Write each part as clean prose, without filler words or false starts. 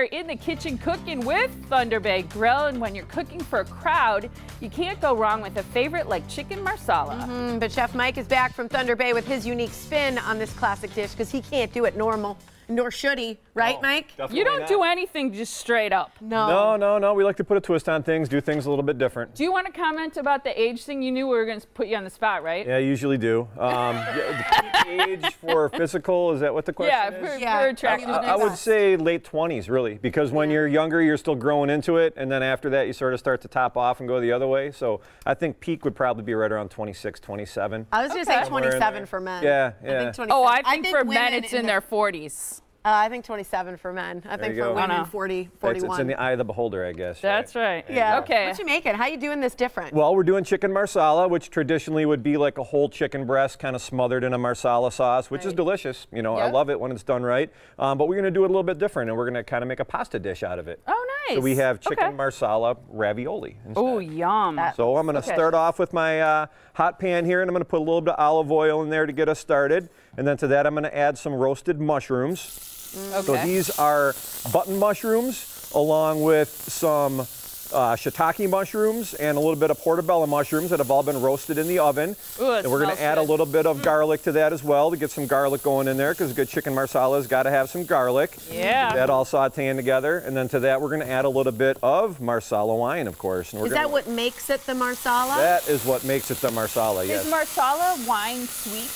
In the kitchen cooking with Thunder Bay Grill, and when you're cooking for a crowd, you can't go wrong with a favorite like chicken marsala. But Chef Mike is back from Thunder Bay with his unique spin on this classic dish because he can't do it normal, nor should he, right, Mike? You don't do anything just straight up. No. We like to put a twist on things, do things a little bit different. Do you want to comment about the age thing? You knew we were going to put you on the spot, right? Yeah, I usually do. The peak age for physical, is that what the question is? For attractiveness. I would say late 20s, really, because when you're younger, you're still growing into it, and then after that, you sort of start to top off and go the other way. So I think peak would probably be right around 26, 27. I was going to say 27 for men. Yeah. I think 27. Oh, I think for men it's in their 40s. I think 27 for men. I think for women, 40, 41. It's in the eye of the beholder, I guess. That's right. Yeah. Okay. What you making? How you doing this different? Well, we're doing chicken marsala, which traditionally would be like a whole chicken breast kind of smothered in a marsala sauce, which is delicious. You know, I love it when it's done right. But we're going to do it a little bit different, and we're going to kind of make a pasta dish out of it. Oh, nice. So we have chicken marsala ravioli instead. Oh, yum. So I'm going to start off with my hot pan here, and I'm going to put a little bit of olive oil in there to get us started. And then to that, I'm going to add some roasted mushrooms. So these are button mushrooms along with some shiitake mushrooms and a little bit of portobello mushrooms that have all been roasted in the oven. Ooh, and we're going to add a little bit of garlic to that as well to get some garlic going in there, because a good chicken marsala has got to have some garlic. Yeah. That all sauteing together. And then to that, we're going to add a little bit of marsala wine, of course. And Is that what makes it the marsala? That is what makes it the marsala, yes. Is marsala wine sweet?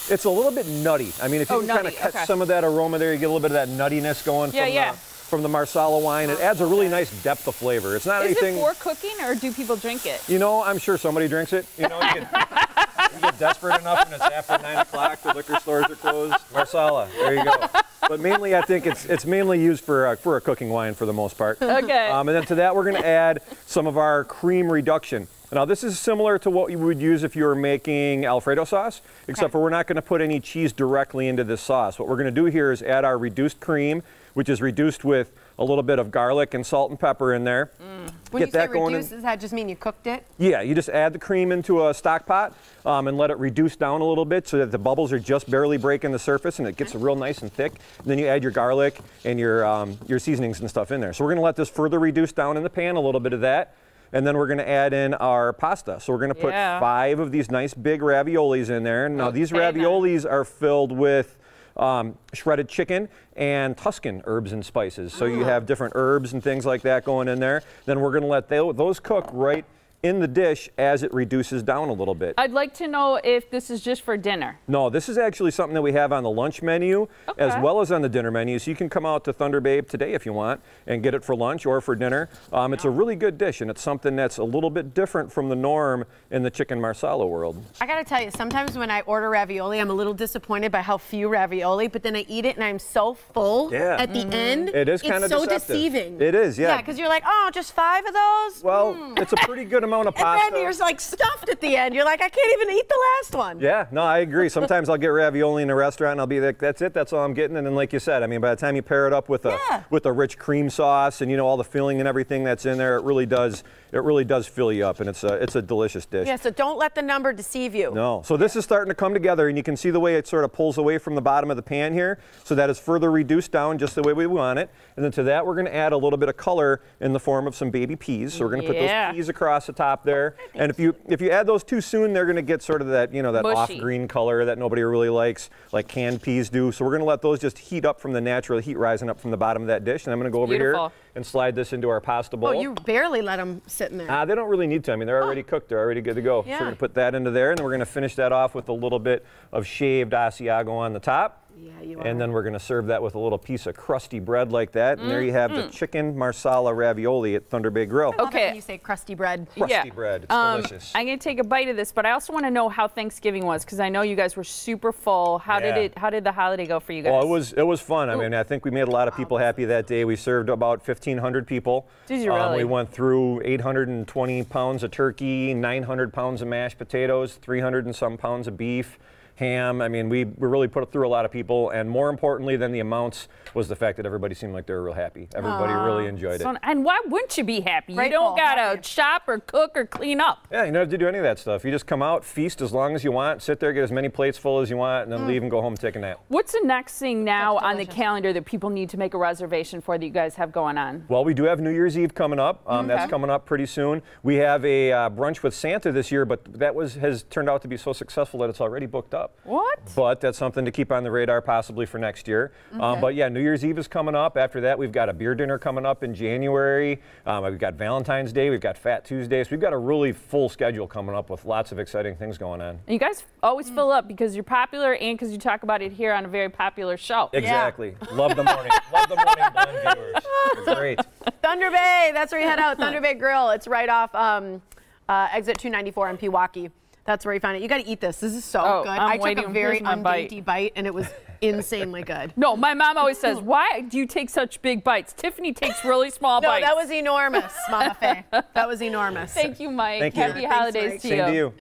It's a little bit nutty. I mean, if you can kind of catch some of that aroma there, you get a little bit of that nuttiness going from the marsala wine. It adds a really nice depth of flavor. It's not anything. Is it for cooking, or do people drink it? You know, I'm sure somebody drinks it. You know, you get desperate enough and it's after 9 o'clock, the liquor stores are closed. Marsala, there you go. But mainly, I think it's mainly used for a cooking wine for the most part. Okay. And then to that, we're going to add some of our cream reduction. Now, this is similar to what you would use if you were making Alfredo sauce, except for we're not going to put any cheese directly into this sauce. What we're going to do here is add our reduced cream, which is reduced with a little bit of garlic and salt and pepper in there. When you say reduced, does that just mean you cooked it? Yeah, you just add the cream into a stock pot and let it reduce down a little bit so that the bubbles are just barely breaking the surface and it gets real nice and thick. And then you add your garlic and your seasonings and stuff in there. So we're going to let this further reduce down in the pan, a little bit of that. And then we're going to add in our pasta. So we're going to put 5 of these nice big raviolis in there. Now these raviolis are filled with shredded chicken and Tuscan herbs and spices. So you have different herbs and things like that going in there. Then we're going to let those cook right in the dish as it reduces down a little bit. I'd like to know if this is just for dinner. No, this is actually something that we have on the lunch menu as well as on the dinner menu. So you can come out to Thunder Bay today if you want and get it for lunch or for dinner. It's a really good dish, and it's something that's a little bit different from the norm in the chicken marsala world. I gotta tell you, sometimes when I order ravioli, I'm a little disappointed by how few ravioli, but then I eat it and I'm so full at the end. It is kind of so deceptive. deceiving. It is, yeah. Yeah, because you're like, oh, just 5 of those? Well, it's a pretty good amount of pasta. And then you're like stuffed at the end. You're like, I can't even eat the last one. Yeah, no, I agree. Sometimes I'll get ravioli in a restaurant and I'll be like, that's it, that's all I'm getting. And then like you said, I mean, by the time you pair it up with a rich cream sauce and, you know, all the filling and everything that's in there, it really does fill you up, and it's a delicious dish. Yeah, so don't let the number deceive you. No. So this is starting to come together, and you can see the way it sort of pulls away from the bottom of the pan here. So that is further reduced down just the way we want it. And then to that, we're going to add a little bit of color in the form of some baby peas. So we're going to put those peas across the top there. And if you add those too soon, they're going to get sort of that, you know, that off-green color that nobody really likes, like canned peas do. So we're going to let those just heat up from the natural heat rising up from the bottom of that dish. And I'm going to go over here and slide this into our pasta bowl. Oh, you barely let them sit in there. They don't really need to. I mean, they're already cooked. They're already good to go. So we're going to put that into there, and then we're going to finish that off with a little bit of shaved Asiago on the top. Yeah, you are. And then we're going to serve that with a little piece of crusty bread like that. And there you have the chicken marsala ravioli at Thunder Bay Grill. I love it when you say crusty bread. Crusty bread. It's delicious. I'm going to take a bite of this, but I also want to know how Thanksgiving was, because I know you guys were super full. How did the holiday go for you guys? Well, it was fun. I mean, I think we made a lot of people happy that day. We served about 1,500 people. Did you really? We went through 820 pounds of turkey, 900 pounds of mashed potatoes, 300 and some pounds of beef. ham. I mean, we really put it through a lot of people, and more importantly than the amounts was the fact that everybody seemed like they were real happy. Everybody really enjoyed it. And why wouldn't you be happy? You Grateful, don't gotta happy. shop or cook or clean up. Yeah, you don't have to do any of that stuff. You just come out, feast as long as you want, sit there, get as many plates full as you want, and then leave and go home and take a nap. What's the next thing now That's on the delicious. calendar that people need to make a reservation for that you guys have going on? Well, we do have New Year's Eve coming up. That's coming up pretty soon. We have a brunch with Santa this year, but that has turned out to be so successful that it's already booked up. What? But that's something to keep on the radar possibly for next year. But yeah, New Year's Eve is coming up. After that, we've got a beer dinner coming up in January. We've got Valentine's Day. We've got Fat Tuesday. So we've got a really full schedule coming up with lots of exciting things going on. And you guys always fill up because you're popular and because you talk about it here on a very popular show. Exactly. Love the morning. Love the morning blend viewers. It's great. Thunder Bay, that's where you head out. Thunder Bay Grill. It's right off exit 294 in Pewaukee. That's where you find it. You got to eat this. This is so good. I'm I took waiting. a very Here's my undainty bite, and it was insanely good. No, my mom always says, why do you take such big bites? Tiffany takes really small No, bites. that was enormous, Mama Faye. That was enormous. Thank you, Mike. Thank you. Happy holidays Mike. to Same you. to you.